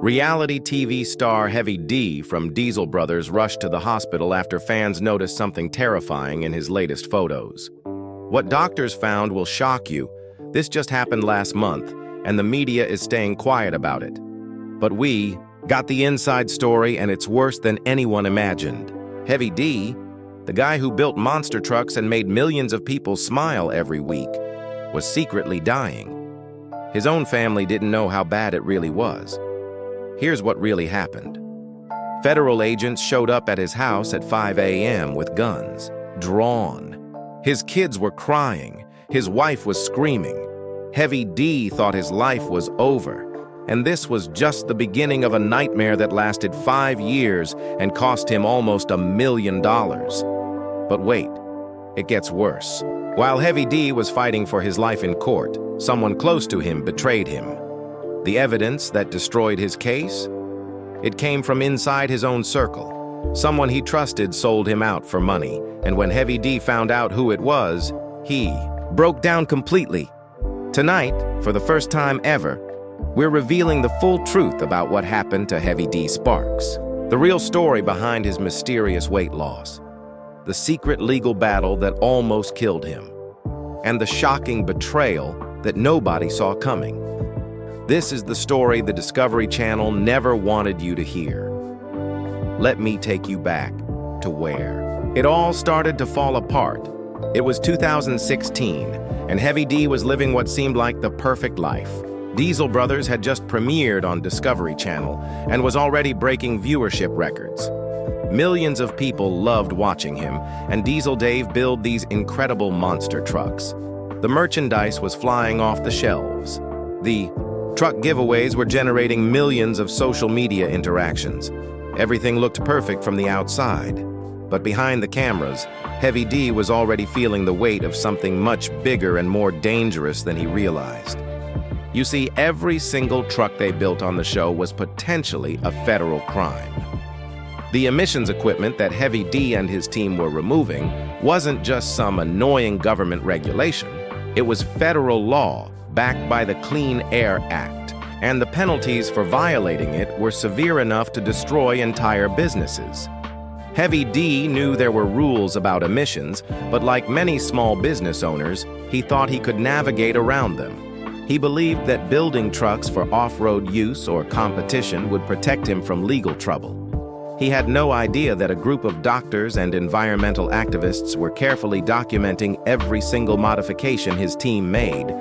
Reality TV star Heavy D from Diesel Brothers rushed to the hospital after fans noticed something terrifying in his latest photos. What doctors found will shock you. This just happened last month, and the media is staying quiet about it. But we got the inside story, and it's worse than anyone imagined. Heavy D, the guy who built monster trucks and made millions of people smile every week, was secretly dying. His own family didn't know how bad it really was. Here's what really happened. Federal agents showed up at his house at 5 a.m. with guns, drawn. His kids were crying. His wife was screaming. Heavy D thought his life was over. And this was just the beginning of a nightmare that lasted 5 years and cost him almost $1 million. But wait, it gets worse. While Heavy D was fighting for his life in court, someone close to him betrayed him. The evidence that destroyed his case? It came from inside his own circle. Someone he trusted sold him out for money, and when Heavy D found out who it was, he broke down completely. Tonight, for the first time ever, we're revealing the full truth about what happened to Heavy D Sparks, the real story behind his mysterious weight loss, the secret legal battle that almost killed him, and the shocking betrayal that nobody saw coming. This is the story the Discovery Channel never wanted you to hear. Let me take you back to where it all started to fall apart. It was 2016, and Heavy D was living what seemed like the perfect life. Diesel Brothers had just premiered on Discovery Channel and was already breaking viewership records. Millions of people loved watching him, and Diesel Dave built these incredible monster trucks. The merchandise was flying off the shelves. The truck giveaways were generating millions of social media interactions. Everything looked perfect from the outside. But behind the cameras, Heavy D was already feeling the weight of something much bigger and more dangerous than he realized. You see, every single truck they built on the show was potentially a federal crime. The emissions equipment that Heavy D and his team were removing wasn't just some annoying government regulation. It was federal law backed by the Clean Air Act, and the penalties for violating it were severe enough to destroy entire businesses. Heavy D knew there were rules about emissions, but like many small business owners, he thought he could navigate around them. He believed that building trucks for off-road use or competition would protect him from legal trouble. He had no idea that a group of doctors and environmental activists were carefully documenting every single modification his team made,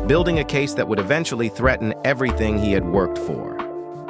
building a case that would eventually threaten everything he had worked for.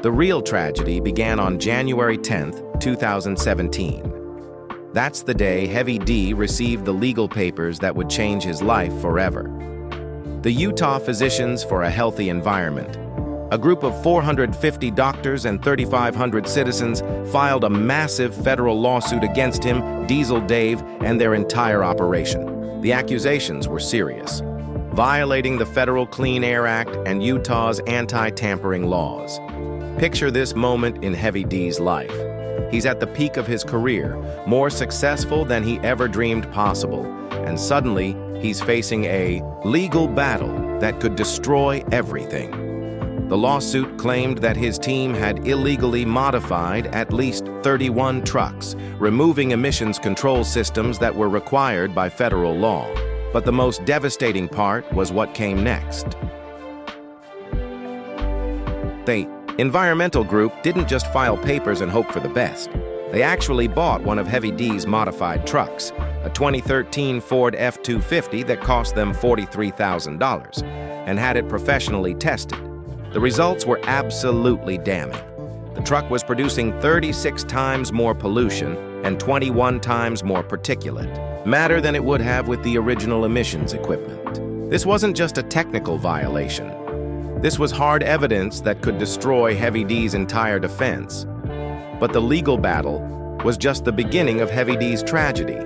The real tragedy began on January 10, 2017. That's the day Heavy D received the legal papers that would change his life forever. The Utah Physicians for a Healthy Environment, a group of 450 doctors and 3,500 citizens, filed a massive federal lawsuit against him, Diesel Dave, and their entire operation. The accusations were serious, violating the Federal Clean Air Act and Utah's anti-tampering laws. Picture this moment in Heavy D's life. He's at the peak of his career, more successful than he ever dreamed possible, and suddenly he's facing a legal battle that could destroy everything. The lawsuit claimed that his team had illegally modified at least 31 trucks, removing emissions control systems that were required by federal law. But the most devastating part was what came next. The environmental group didn't just file papers and hope for the best. They actually bought one of Heavy D's modified trucks, a 2013 Ford F-250 that cost them $43,000, and had it professionally tested. The results were absolutely damning. The truck was producing 36 times more pollution and 21 times more particulate matter than it would have with the original emissions equipment. This wasn't just a technical violation. This was hard evidence that could destroy Heavy D's entire defense. But the legal battle was just the beginning of Heavy D's tragedy.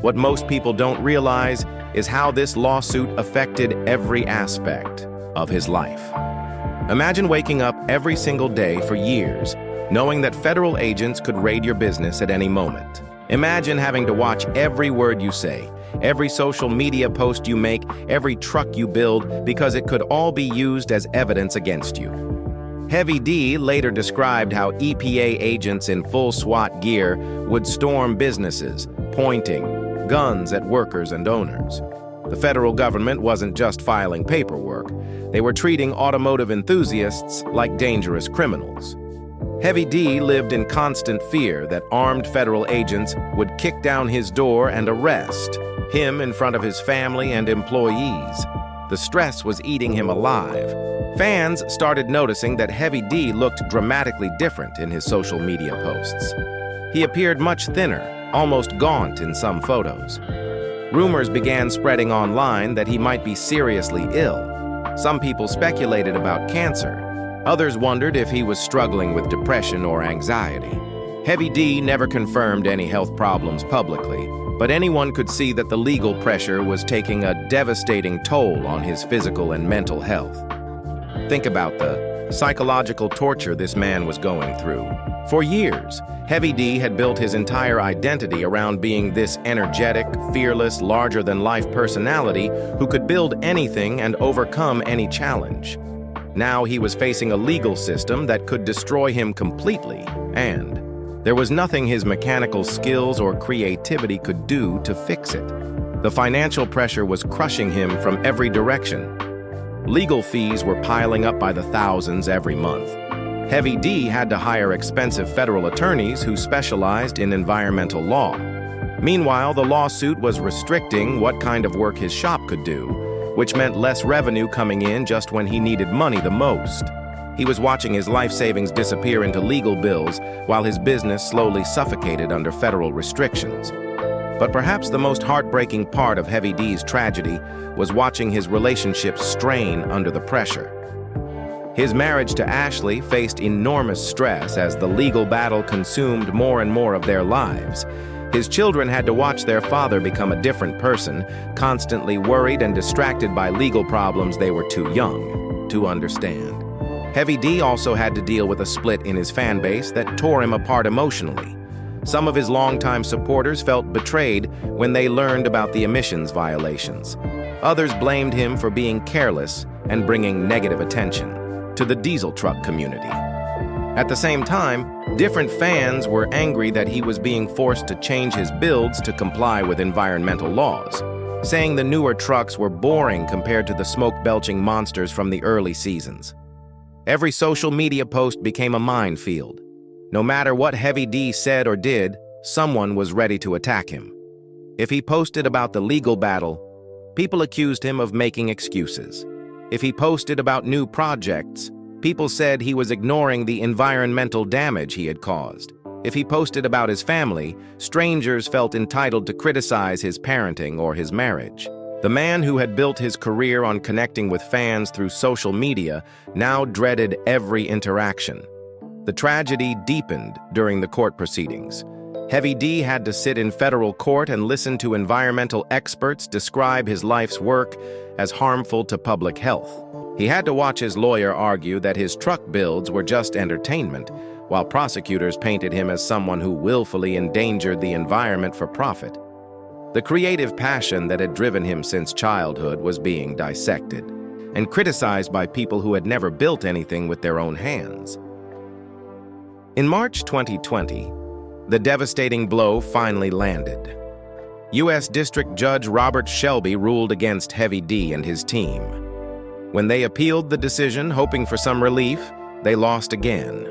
What most people don't realize is how this lawsuit affected every aspect of his life. Imagine waking up every single day for years, knowing that federal agents could raid your business at any moment. Imagine having to watch every word you say, every social media post you make, every truck you build, because it could all be used as evidence against you. Heavy D later described how EPA agents in full SWAT gear would storm businesses, pointing guns at workers and owners. The federal government wasn't just filing paperwork. They were treating automotive enthusiasts like dangerous criminals. Heavy D lived in constant fear that armed federal agents would kick down his door and arrest him in front of his family and employees. The stress was eating him alive. Fans started noticing that Heavy D looked dramatically different in his social media posts. He appeared much thinner, almost gaunt in some photos. Rumors began spreading online that he might be seriously ill. Some people speculated about cancer. Others wondered if he was struggling with depression or anxiety. Heavy D never confirmed any health problems publicly, but anyone could see that the legal pressure was taking a devastating toll on his physical and mental health. Think about the psychological torture this man was going through. For years, Heavy D had built his entire identity around being this energetic, fearless, larger-than-life personality who could build anything and overcome any challenge. Now he was facing a legal system that could destroy him completely, and there was nothing his mechanical skills or creativity could do to fix it. The financial pressure was crushing him from every direction. Legal fees were piling up by the thousands every month. Heavy D had to hire expensive federal attorneys who specialized in environmental law. Meanwhile, the lawsuit was restricting what kind of work his shop could do, which meant less revenue coming in just when he needed money the most. He was watching his life savings disappear into legal bills while his business slowly suffocated under federal restrictions. But perhaps the most heartbreaking part of Heavy D's tragedy was watching his relationship strain under the pressure. His marriage to Ashley faced enormous stress as the legal battle consumed more and more of their lives. His children had to watch their father become a different person, constantly worried and distracted by legal problems they were too young to understand. Heavy D also had to deal with a split in his fan base that tore him apart emotionally. Some of his longtime supporters felt betrayed when they learned about the emissions violations. Others blamed him for being careless and bringing negative attention to the diesel truck community. At the same time, different fans were angry that he was being forced to change his builds to comply with environmental laws, saying the newer trucks were boring compared to the smoke-belching monsters from the early seasons. Every social media post became a minefield. No matter what Heavy D said or did, someone was ready to attack him. If he posted about the legal battle, people accused him of making excuses. If he posted about new projects, people said he was ignoring the environmental damage he had caused. If he posted about his family, strangers felt entitled to criticize his parenting or his marriage. The man who had built his career on connecting with fans through social media now dreaded every interaction. The tragedy deepened during the court proceedings. Heavy D had to sit in federal court and listen to environmental experts describe his life's work as harmful to public health. He had to watch his lawyer argue that his truck builds were just entertainment, while prosecutors painted him as someone who willfully endangered the environment for profit. The creative passion that had driven him since childhood was being dissected and criticized by people who had never built anything with their own hands. In March 2020, the devastating blow finally landed. U.S. District Judge Robert Shelby ruled against Heavy D and his team. When they appealed the decision, hoping for some relief, they lost again.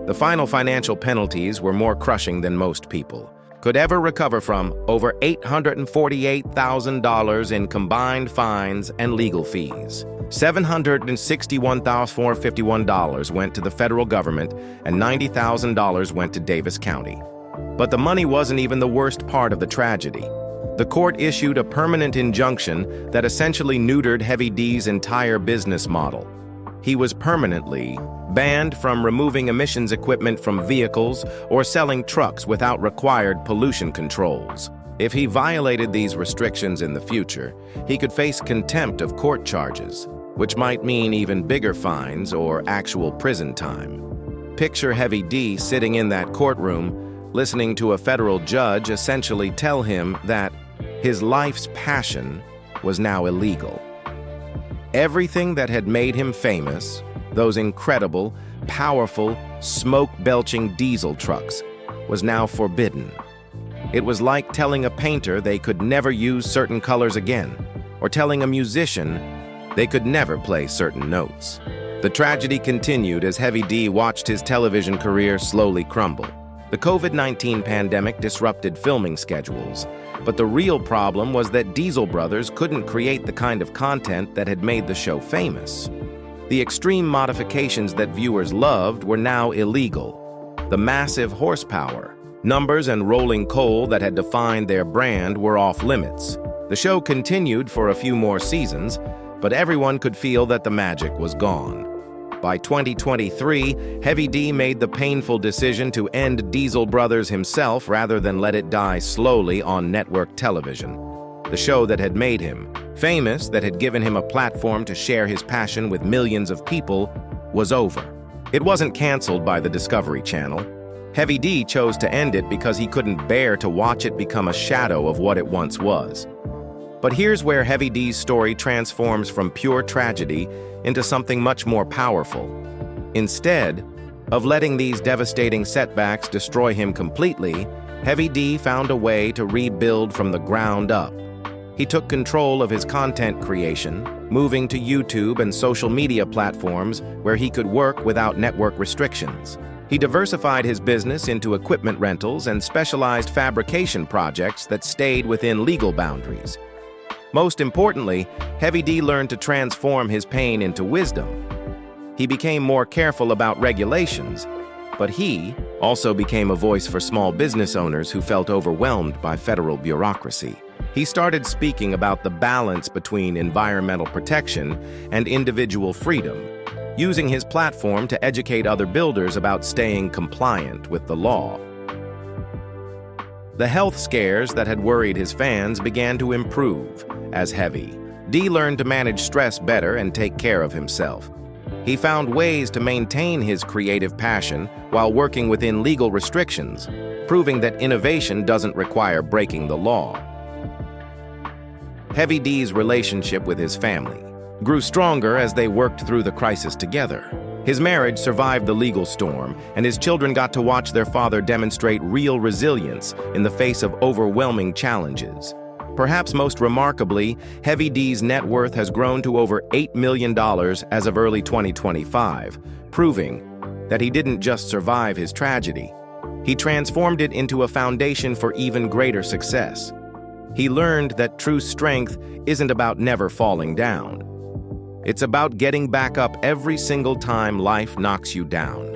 The final financial penalties were more crushing than most people could ever recover from. Over $848,000 in combined fines and legal fees. $761,451 went to the federal government and $90,000 went to Davis County. But the money wasn't even the worst part of the tragedy. The court issued a permanent injunction that essentially neutered Heavy D's entire business model. He was permanently banned from removing emissions equipment from vehicles or selling trucks without required pollution controls. If he violated these restrictions in the future, he could face contempt of court charges, which might mean even bigger fines or actual prison time. Picture Heavy D sitting in that courtroom, listening to a federal judge essentially tell him that his life's passion was now illegal. Everything that had made him famous those incredible, powerful, smoke-belching diesel trucks, was now forbidden. It was like telling a painter they could never use certain colors again, or telling a musician they could never play certain notes. The tragedy continued as Heavy D watched his television career slowly crumble. The COVID-19 pandemic disrupted filming schedules, but the real problem was that Diesel Brothers couldn't create the kind of content that had made the show famous. The extreme modifications that viewers loved were now illegal. The massive horsepower, numbers, and rolling coal that had defined their brand were off limits. The show continued for a few more seasons, but everyone could feel that the magic was gone. By 2023, Heavy D made the painful decision to end Diesel Brothers himself rather than let it die slowly on network television. The show that had made him famous, that had given him a platform to share his passion with millions of people, was over. It wasn't canceled by the Discovery Channel. Heavy D chose to end it because he couldn't bear to watch it become a shadow of what it once was. But here's where Heavy D's story transforms from pure tragedy into something much more powerful. Instead of letting these devastating setbacks destroy him completely, Heavy D found a way to rebuild from the ground up. He took control of his content creation, moving to YouTube and social media platforms where he could work without network restrictions. He diversified his business into equipment rentals and specialized fabrication projects that stayed within legal boundaries. Most importantly, Heavy D learned to transform his pain into wisdom. He became more careful about regulations, but he also became a voice for small business owners who felt overwhelmed by federal bureaucracy. He started speaking about the balance between environmental protection and individual freedom, using his platform to educate other builders about staying compliant with the law. The health scares that had worried his fans began to improve as Heavy D learned to manage stress better and take care of himself. He found ways to maintain his creative passion while working within legal restrictions, proving that innovation doesn't require breaking the law. Heavy D's relationship with his family grew stronger as they worked through the crisis together. His marriage survived the legal storm, and his children got to watch their father demonstrate real resilience in the face of overwhelming challenges. Perhaps most remarkably, Heavy D's net worth has grown to over $8 million as of early 2025, proving that he didn't just survive his tragedy. He transformed it into a foundation for even greater success. He learned that true strength isn't about never falling down. It's about getting back up every single time life knocks you down.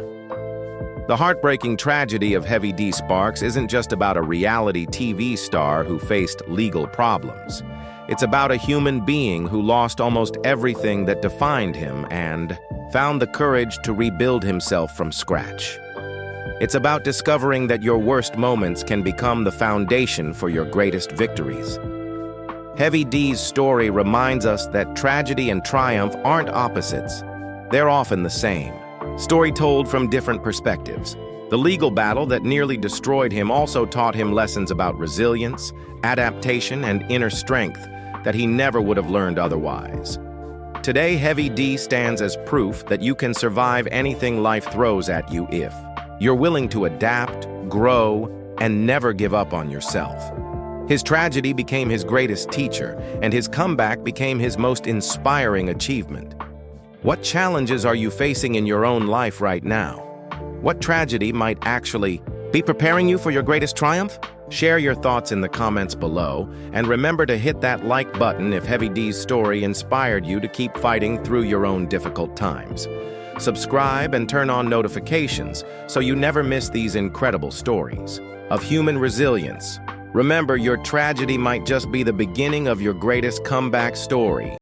The heartbreaking tragedy of Heavy D Sparks isn't just about a reality TV star who faced legal problems. It's about a human being who lost almost everything that defined him and found the courage to rebuild himself from scratch. It's about discovering that your worst moments can become the foundation for your greatest victories. Heavy D's story reminds us that tragedy and triumph aren't opposites. They're often the same. Story told from different perspectives. The legal battle that nearly destroyed him also taught him lessons about resilience, adaptation, and inner strength that he never would have learned otherwise. Today, Heavy D stands as proof that you can survive anything life throws at you if you're willing to adapt, grow, and never give up on yourself. His tragedy became his greatest teacher, and his comeback became his most inspiring achievement. What challenges are you facing in your own life right now? What tragedy might actually be preparing you for your greatest triumph? Share your thoughts in the comments below, and remember to hit that like button if Heavy D's story inspired you to keep fighting through your own difficult times. Subscribe and turn on notifications so you never miss these incredible stories of human resilience. Remember, your tragedy might just be the beginning of your greatest comeback story.